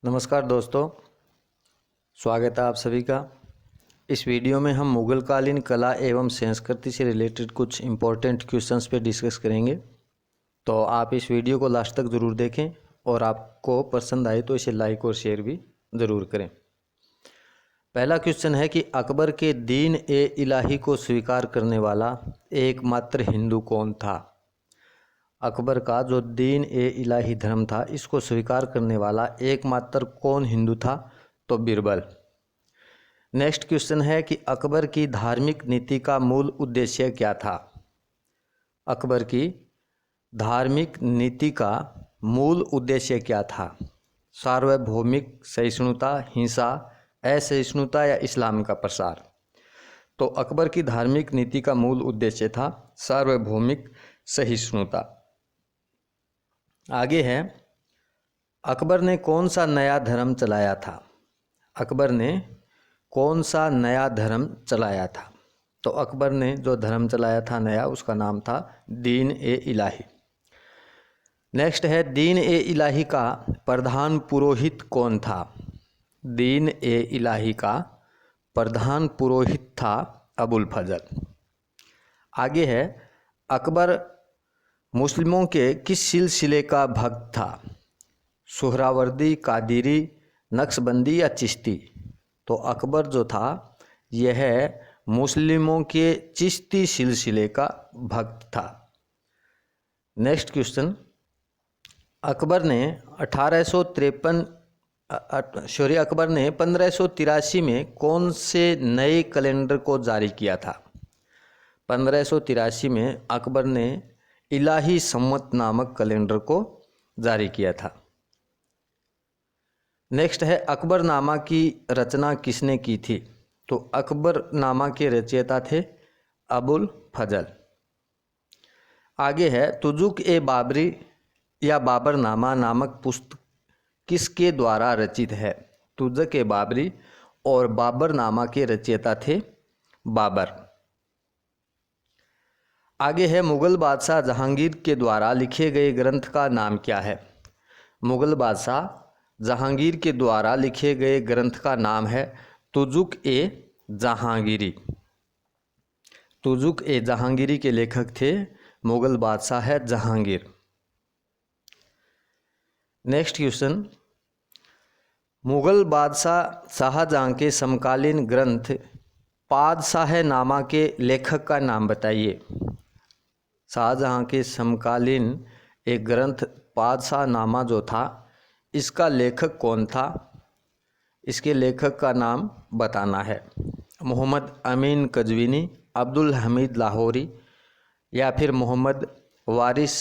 नमस्कार दोस्तों, स्वागत है आप सभी का। इस वीडियो में हम मुगल कालीन कला एवं संस्कृति से रिलेटेड कुछ इम्पोर्टेंट क्वेश्चंस पे डिस्कस करेंगे। तो आप इस वीडियो को लास्ट तक ज़रूर देखें और आपको पसंद आए तो इसे लाइक और शेयर भी ज़रूर करें। पहला क्वेश्चन है कि अकबर के दीन ए इलाही को स्वीकार करने वाला एकमात्र हिंदू कौन था। अकबर का जो दीन ए इलाही धर्म था, इसको स्वीकार करने वाला एकमात्र कौन हिंदू था, तो बीरबल। नेक्स्ट क्वेश्चन है कि अकबर की धार्मिक नीति का मूल उद्देश्य क्या था। अकबर की धार्मिक नीति का मूल उद्देश्य क्या था। सार्वभौमिक सहिष्णुता, हिंसा, असहिष्णुता या इस्लाम का प्रसार। तो अकबर की धार्मिक नीति का मूल उद्देश्य था सार्वभौमिक सहिष्णुता। आगे है, अकबर ने कौन सा नया धर्म चलाया था। अकबर ने कौन सा नया धर्म चलाया था। तो अकबर ने जो धर्म चलाया था नया, उसका नाम था दीन ए इलाही। नेक्स्ट है, दीन ए इलाही का प्रधान पुरोहित कौन था। दीन ए इलाही का प्रधान पुरोहित था अबुल फजल। आगे है, अकबर मुस्लिमों के किस सिलसिले का भक्त था। सुहरावर्दी, कादिरी, नक्शबंदी या चिश्ती। तो अकबर जो था यह मुस्लिमों के चिश्ती सिलसिले का भक्त था। नेक्स्ट क्वेश्चन, अकबर ने 1583 में कौन से नए कैलेंडर को जारी किया था। 1583 में अकबर ने इलाही सम्मत नामक कैलेंडर को जारी किया था। नेक्स्ट है, अकबरनामा की रचना किसने की थी। तो अकबरनामा के रचयिता थे अबुल फजल। आगे है, तुजुक ए बाबरी या बाबरनामा नामक पुस्तक किसके द्वारा रचित है। तुजुक ए बाबरी और बाबरनामा के रचयिता थे बाबर। आगे है, मुगल बादशाह जहांगीर के द्वारा लिखे गए ग्रंथ का नाम क्या है। मुगल बादशाह जहांगीर के द्वारा लिखे गए ग्रंथ का नाम है तुजुक ए जहांगीरी। तुजुक ए जहांगीरी के लेखक थे मुगल बादशाह है जहांगीर। नेक्स्ट क्वेश्चन, मुगल बादशाह शाहजहां के समकालीन ग्रंथ पादशाहनामा के लेखक का नाम बताइए। शाहजहां के समकालीन एक ग्रंथ पादशाहनामा जो था, इसका लेखक कौन था। इसके लेखक का नाम बताना है। मोहम्मद अमीन कज़विनी, अब्दुल हमीद लाहौरी या फिर मोहम्मद वारिस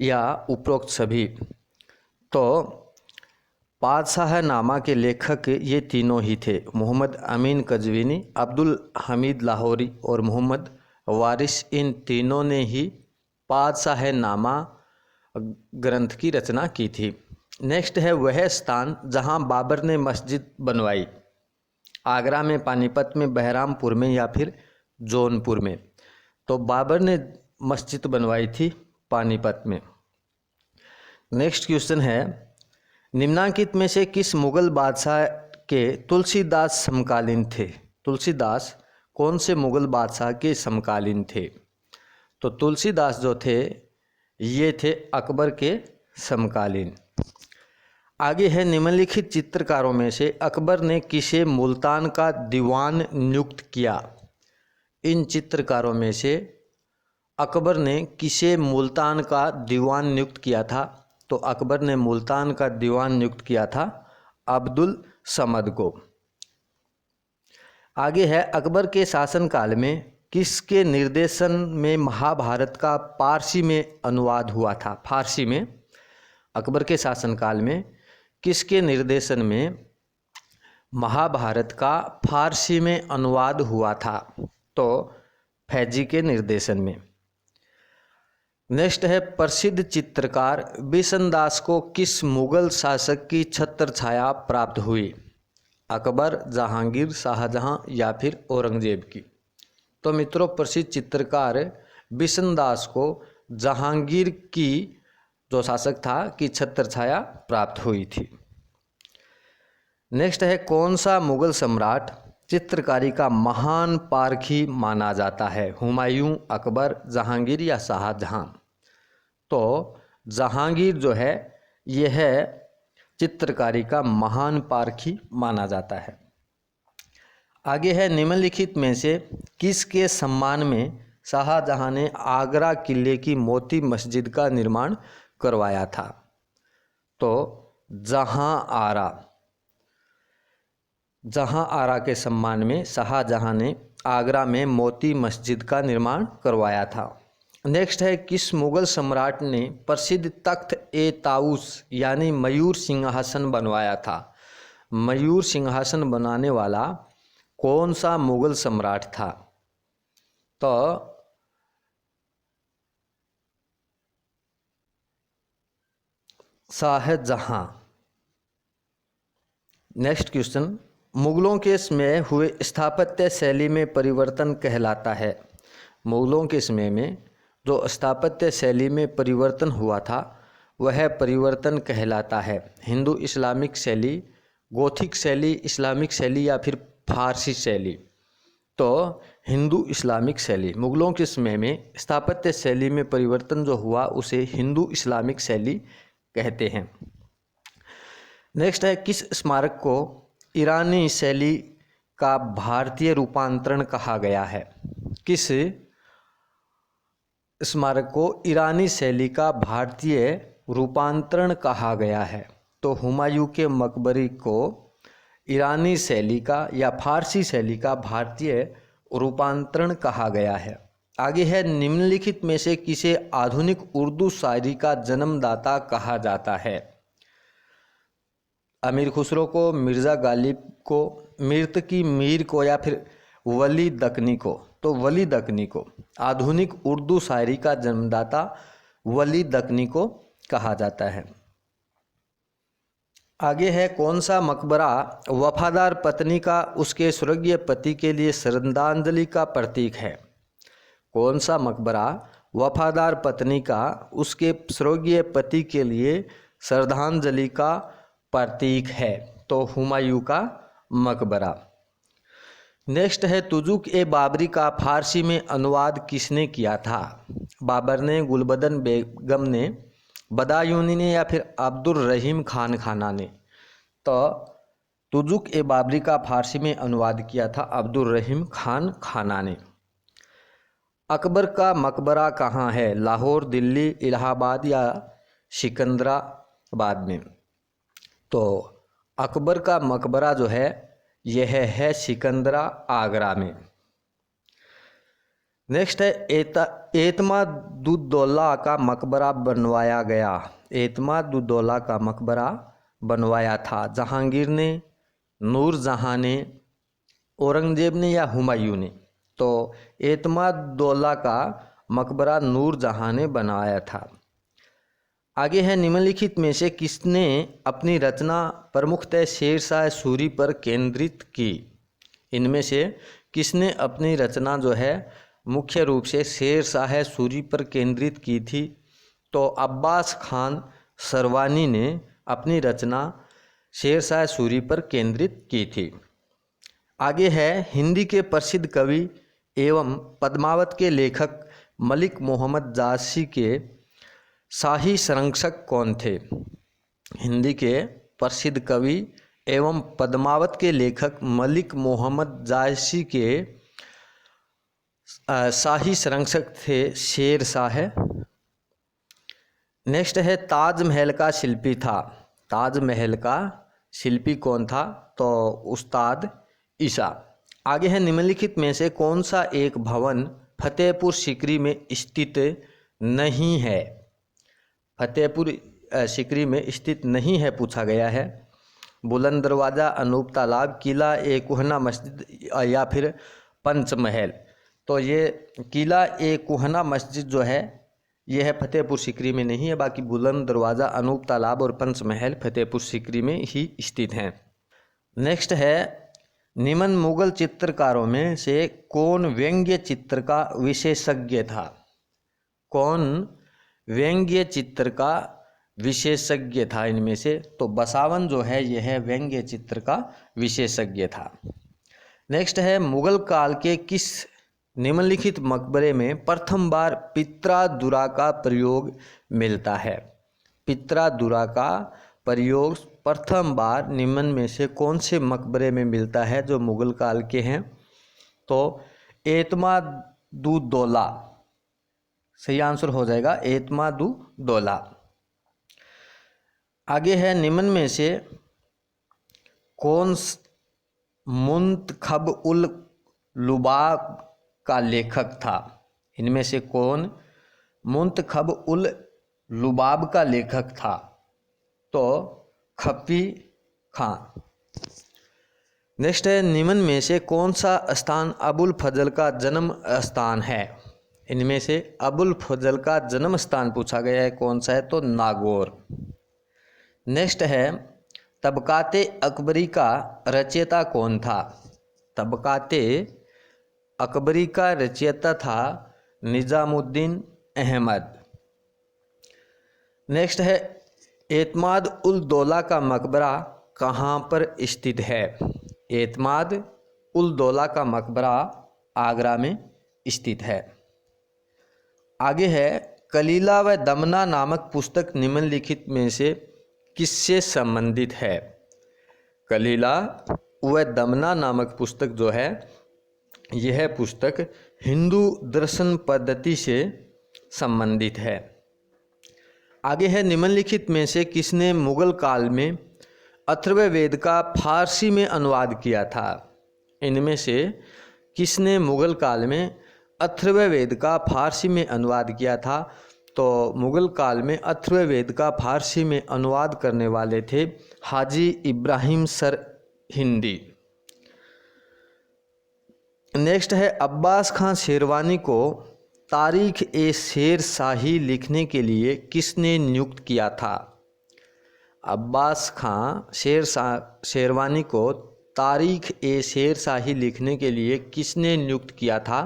या उपरोक्त सभी। तो पादशाहनामा के लेखक ये तीनों ही थे, मोहम्मद अमीन कज़विनी, अब्दुल हमीद लाहौरी और मोहम्मद वारिस। इन तीनों ने ही पादशाहनामा ग्रंथ की रचना की थी। नेक्स्ट है, वह स्थान जहां बाबर ने मस्जिद बनवाई। आगरा में, पानीपत में, बहरामपुर में या फिर जौनपुर में। तो बाबर ने मस्जिद बनवाई थी पानीपत में। नेक्स्ट क्वेश्चन है, निम्नलिखित में से किस मुगल बादशाह के तुलसीदास समकालीन थे। तुलसीदास कौन से मुगल बादशाह के समकालीन थे। तो तुलसीदास जो थे ये थे अकबर के समकालीन। आगे है, निम्नलिखित चित्रकारों में से अकबर ने किसे मुल्तान का दीवान नियुक्त किया। इन चित्रकारों में से अकबर ने किसे मुल्तान का दीवान नियुक्त किया था। तो अकबर ने मुल्तान का दीवान नियुक्त किया था अब्दुल समद को। आगे है, अकबर के शासनकाल में किसके निर्देशन में महाभारत का फारसी में अनुवाद हुआ था। फारसी में अकबर के शासनकाल में किसके निर्देशन में महाभारत का फारसी में अनुवाद हुआ था। तो फैजी के निर्देशन में। नेक्स्ट है, प्रसिद्ध चित्रकार बिशनदास को किस मुगल शासक की छत्रछाया प्राप्त हुई। अकबर, जहांगीर, शाहजहां या फिर औरंगजेब की। तो मित्रों, प्रसिद्ध चित्रकार बिशनदास को जहांगीर की जो शासक था की छत्रछाया प्राप्त हुई थी। नेक्स्ट है, कौन सा मुगल सम्राट चित्रकारी का महान पारखी माना जाता है? हुमायूं, अकबर, जहांगीर या शाहजहां? तो जहांगीर जो है यह चित्रकारी का महान पारखी माना जाता है। आगे है, निम्नलिखित में से किसके सम्मान में शाहजहां ने आगरा किले की मोती मस्जिद का निर्माण करवाया था? तो जहां आरा के सम्मान में शाहजहां ने आगरा में मोती मस्जिद का निर्माण करवाया था। नेक्स्ट है, किस मुगल सम्राट ने प्रसिद्ध तख्त-ए-ताऊस यानी मयूर सिंहासन बनवाया था? मयूर सिंहासन बनाने वाला कौन सा मुगल सम्राट था? तो शाहजहां। नेक्स्ट क्वेश्चन, मुगलों के समय हुए स्थापत्य शैली में परिवर्तन कहलाता है? मुगलों के समय में जो स्थापत्य शैली में परिवर्तन हुआ था वह परिवर्तन कहलाता है हिंदू इस्लामिक शैली, गोथिक शैली, इस्लामिक शैली या फिर फारसी शैली? तो हिंदू इस्लामिक शैली। मुगलों के समय में स्थापत्य शैली में परिवर्तन जो हुआ उसे हिंदू इस्लामिक शैली कहते हैं। नेक्स्ट है, किस स्मारक को ईरानी शैली का भारतीय रूपांतरण कहा गया है? किस स्मारक को ईरानी शैली का भारतीय रूपांतरण कहा गया है? तो हुमायूं के मकबरे को ईरानी शैली का या फारसी शैली का भारतीय रूपांतरण कहा गया है। आगे है, निम्नलिखित में से किसे आधुनिक उर्दू शायरी का जन्मदाता कहा जाता है? अमीर खुसरो को, मिर्ज़ा गालिब को, मिर्तकी मीर को या फिर वली दकनी को? तो वली दकनी को। आधुनिक उर्दू शायरी का जन्मदाता वली दकनी को कहा जाता है। आगे है, कौन सा मकबरा वफादार पत्नी का उसके स्वर्गीय पति के लिए श्रद्धांजलि का प्रतीक है? कौन सा मकबरा वफादार पत्नी का उसके स्वर्गीय पति के लिए श्रद्धांजलि का प्रतीक है? तो हुमायूं का मकबरा। नेक्स्ट है, तुजुक-ए-बाबरी का फारसी में अनुवाद किसने किया था? बाबर ने, गुलबदन बेगम ने, बदायूनी ने या फिर अब्दुल रहीम खान खाना ने? तो तुजुक-ए-बाबरी का फारसी में अनुवाद किया था अब्दुल रहीम खान खाना ने। अकबर का मकबरा कहाँ है? लाहौर, दिल्ली, इलाहाबाद या सिकंदराबाद में? तो अकबर का मकबरा जो है यह है सिकंदरा, आगरा में। नेक्स्ट है, एतमादुद्दौला का मकबरा बनवाया गया। एतमादुद्दौला का मकबरा बनवाया था जहांगीर ने, नूरजहां ने, औरंगजेब ने या हुमायूं ने? तो एतमादुद्दौला का मकबरा नूरजहां ने बनवाया था। आगे है, निम्नलिखित में से किसने अपनी रचना प्रमुखतः शेरशाह सूरी पर केंद्रित की? इनमें से किसने अपनी रचना जो है मुख्य रूप से शेरशाह सूरी पर केंद्रित की थी? तो अब्बास खान सरवानी ने अपनी रचना शेरशाह सूरी पर केंद्रित की थी। आगे है, हिंदी के प्रसिद्ध कवि एवं पद्मावत के लेखक मलिक मोहम्मद जायसी के शाही संरक्षक कौन थे? हिंदी के प्रसिद्ध कवि एवं पद्मावत के लेखक मलिक मोहम्मद जायसी के शाही संरक्षक थे शेरशाह। नेक्स्ट है, ताजमहल का शिल्पी था। ताजमहल का शिल्पी कौन था? तो उस्ताद ईसा। आगे है, निम्नलिखित में से कौन सा एक भवन फतेहपुर सीकरी में स्थित नहीं है? फतेहपुर सीकरी में स्थित नहीं है पूछा गया है। बुलंद दरवाज़ा, अनूप तालाब, किला-ए-कुहना मस्जिद या फिर पंचमहल? तो ये किला-ए-कुहना मस्जिद जो है यह फतेहपुर सीकरी में नहीं है, बाकी बुलंद दरवाज़ा, अनूप तालाब और पंचमहल फतेहपुर सीकरी में ही स्थित हैं। नेक्स्ट है, निम्न मुगल चित्रकारों में से कौन व्यंग्य चित्र का विशेषज्ञ था? कौन व्यंग्य चित्र का विशेषज्ञ था इनमें से। तो बसावन जो है यह व्यंग्य चित्र का विशेषज्ञ था। नेक्स्ट है, मुगल काल के किस निम्नलिखित मकबरे में प्रथम बार पित्रादुरा का प्रयोग मिलता है? पित्रादुरा का प्रयोग प्रथम बार निम्न में से कौन से मकबरे में मिलता है जो मुगल काल के हैं? तो एतमादुद्दौला सही आंसर हो जाएगा, एतमादुद्दौला। आगे है, निम्न में से कौन मुंतखब उल लुबाब का लेखक था? इनमें से कौन मुंतखब उल लुबाब का लेखक था? तो खफी खां। नेक्स्ट है, निम्न में से कौन सा स्थान अबुल फजल का जन्म स्थान है? इनमें से अबुल फजल का जन्म स्थान पूछा गया है, कौन सा है? तो नागौर। नेक्स्ट है, तबकाते अकबरी का रचयिता कौन था? तबकाते अकबरी का रचयिता था निजामुद्दीन अहमद। नेक्स्ट है, एतमाद उल दौला का मकबरा कहाँ पर स्थित है? एतमाद उल दौला का मकबरा आगरा में स्थित है। आगे है, कलीला व दमना नामक पुस्तक निम्नलिखित में से किससे संबंधित है? कलीला व दमना नामक पुस्तक जो है यह पुस्तक हिंदू दर्शन पद्धति से संबंधित है। आगे है, निम्नलिखित में से किसने मुगल काल में अथर्ववेद का फारसी में अनुवाद किया था? इनमें से किसने मुगल काल में अथर्ववेद का फारसी में अनुवाद किया था? तो मुगल काल में अथर्ववेद का फारसी में अनुवाद करने वाले थे हाजी इब्राहिम सर हिंदी। नेक्स्ट है, अब्बास खां शेरवानी को तारीख ए शेर शाही लिखने के लिए किसने नियुक्त किया था? अब्बास खां शेरवानी को तारीख ए शेर शाही लिखने के लिए किसने नियुक्त किया था?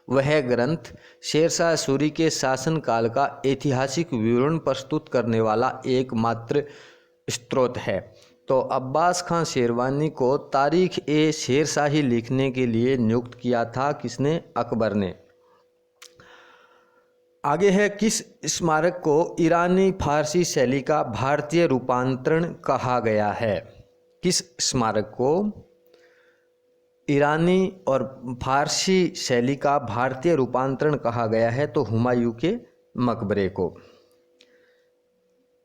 वह ग्रंथ शेरशाह सूरी के शासनकाल का ऐतिहासिक विवरण प्रस्तुत करने वाला एकमात्र स्रोत है। तो अब्बास खां शेरवानी को तारीख ए शेर शाही लिखने के लिए नियुक्त किया था किसने? अकबर ने। आगे है, किस स्मारक को ईरानी फारसी शैली का भारतीय रूपांतरण कहा गया है? किस स्मारक को ईरानी और फारसी शैली का भारतीय रूपांतरण कहा गया है? तो हुमायूं के मकबरे को।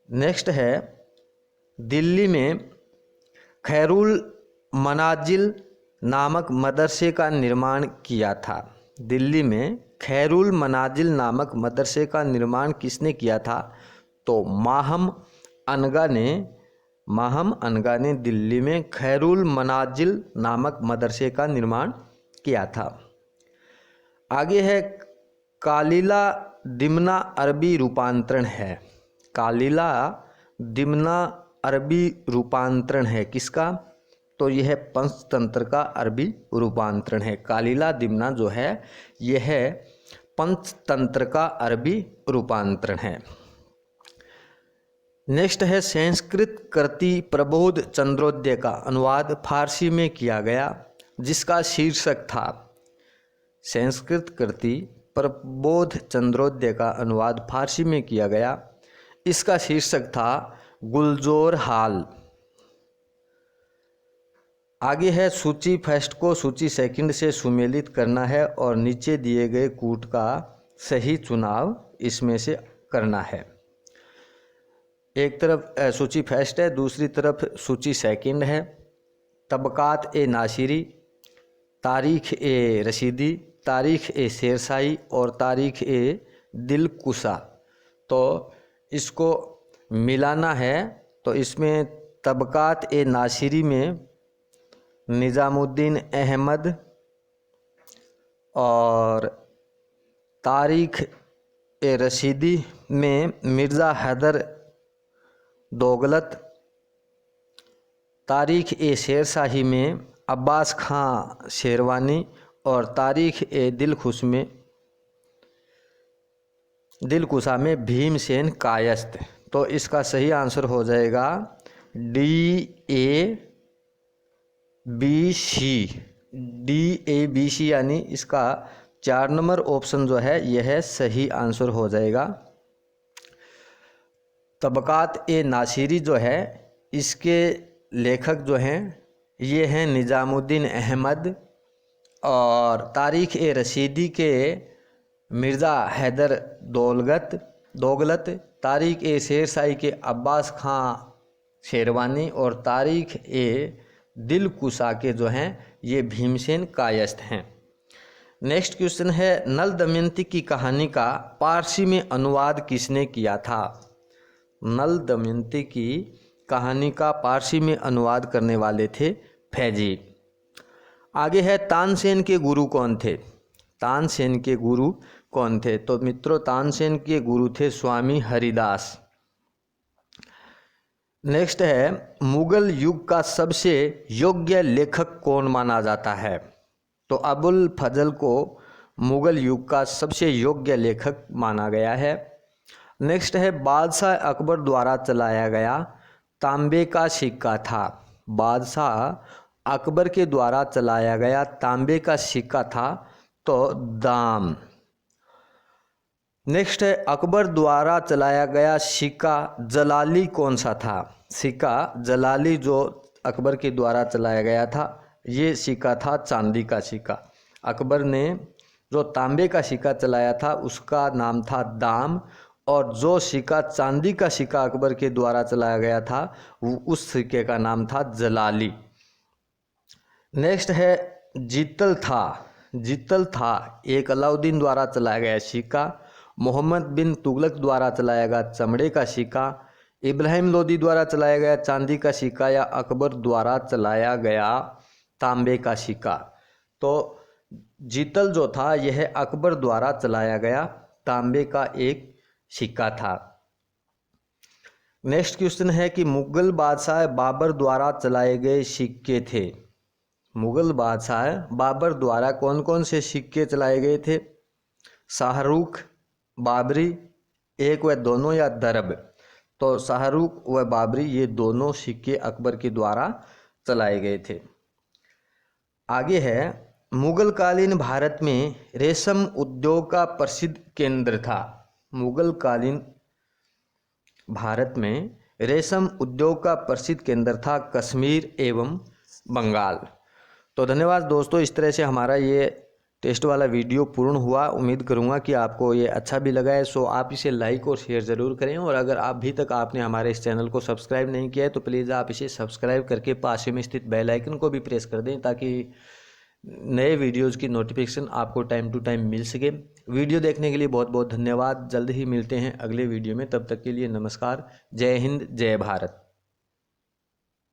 नेक्स्ट है, दिल्ली में खैरुल मनाजिल नामक मदरसे का निर्माण किया था। दिल्ली में खैरुल मनाजिल नामक मदरसे का निर्माण किसने किया था? तो माहम अनगा ने दिल्ली में खैरुल मनाजिल नामक मदरसे का निर्माण किया था। आगे है, कालीला दिमना अरबी रूपांतरण है। कालीला दिमना अरबी रूपांतरण है किसका? तो यह पंचतंत्र का अरबी रूपांतरण है। कालीला दिमना जो है यह पंचतंत्र का अरबी रूपांतरण है। नेक्स्ट है, संस्कृत कृति प्रबोध चंद्रोदय का अनुवाद फारसी में किया गया जिसका शीर्षक था। संस्कृत कृति प्रबोध चंद्रोदय का अनुवाद फारसी में किया गया, इसका शीर्षक था गुलजोर हाल। आगे है, सूची फर्स्ट को सूची सेकंड से सुमेलित करना है और नीचे दिए गए कूट का सही चुनाव इसमें से करना है। एक तरफ सूची फर्स्ट है, दूसरी तरफ सूची सेकंड है। तबकात ए नासिरी, तारीख ए रशीदी, तारीख ए शेरशाही और तारीख ए दिलकुशा। तो इसको मिलाना है। तो इसमें तबकात ए नासिरी में निजामुद्दीन अहमद और तारीख ए रशीदी में मिर्ज़ा हैदर दोगलत, तारीख ए शेरशाही में अब्बास खां शेरवानी और तारीख ए दिलकुशा में भीमसेन कायस्थ। तो इसका सही आंसर हो जाएगा DABC। DABC यानी इसका 4 नंबर ऑप्शन जो है यह सही आंसर हो जाएगा। तबकात ए नासिरी जो है इसके लेखक जो हैं ये हैं निज़ामुद्दीन अहमद, और तारीख़ ए रशीदी के मिर्ज़ा हैदर दोगलत, तारीख़ ए शेरशाही के अब्बास खां शेरवानी, और तारीख़ ए दिलकुशा के जो हैं ये भीमसेन कायस्थ हैं। नेक्स्ट क्वेश्चन है, नल दमयंती की कहानी का पारसी में अनुवाद किसने किया था? नल दमयंती की कहानी का पारसी में अनुवाद करने वाले थे फैजी। आगे है, तानसेन के गुरु कौन थे? तानसेन के गुरु कौन थे? तो मित्रों तानसेन के गुरु थे स्वामी हरिदास। नेक्स्ट है, मुगल युग का सबसे योग्य लेखक कौन माना जाता है? तो अबुल फजल को मुगल युग का सबसे योग्य लेखक माना गया है। नेक्स्ट है, बादशाह अकबर द्वारा चलाया गया तांबे का सिक्का था। बादशाह अकबर के द्वारा चलाया गया तांबे का सिक्का था तो दाम। नेक्स्ट है, अकबर द्वारा चलाया गया सिक्का जलाली कौन सा था? सिक्का जलाली जो अकबर के द्वारा चलाया गया था ये सिक्का था चांदी का सिक्का। अकबर ने जो तांबे का सिक्का चलाया था उसका नाम था दाम, और जो सिक्का चांदी का सिक्का अकबर के द्वारा चलाया गया था उस सिक्के का नाम था जलाली। नेक्स्ट है, जीतल था एक अलाउद्दीन द्वारा चलाया गया सिक्का, मोहम्मद बिन तुगलक द्वारा चलाया गया चमड़े का सिक्का, इब्राहिम लोदी द्वारा चलाया गया चांदी का सिक्का, या अकबर द्वारा चलाया गया तांबे का सिक्का। तो जीतल जो था यह अकबर द्वारा चलाया गया तांबे का एक सिक्का था। नेक्स्ट क्वेश्चन है कि मुगल बादशाह बाबर द्वारा चलाए गए सिक्के थे। मुगल बादशाह बाबर द्वारा कौन कौन से सिक्के चलाए गए थे? शाहरुख, बाबरी, एक व दोनों या दरब। तो शाहरुख व बाबरी ये दोनों सिक्के अकबर के द्वारा चलाए गए थे। आगे है, मुगल कालीन भारत में रेशम उद्योग का प्रसिद्ध केंद्र था। मुगल कालीन भारत में रेशम उद्योग का प्रसिद्ध केंद्र था कश्मीर एवं बंगाल। तो धन्यवाद दोस्तों, इस तरह से हमारा ये टेस्ट वाला वीडियो पूर्ण हुआ। उम्मीद करूँगा कि आपको ये अच्छा भी लगा है। सो आप इसे लाइक और शेयर ज़रूर करें, और अगर अभी तक आपने हमारे इस चैनल को सब्सक्राइब नहीं किया है तो प्लीज़ आप इसे सब्सक्राइब करके पास में स्थित बेल आइकन को भी प्रेस कर दें ताकि नए वीडियोज़ की नोटिफिकेशन आपको टाइम टू टाइम मिल सके। वीडियो देखने के लिए बहुत बहुत धन्यवाद। जल्द ही मिलते हैं अगले वीडियो में, तब तक के लिए नमस्कार। जय हिंद, जय भारत।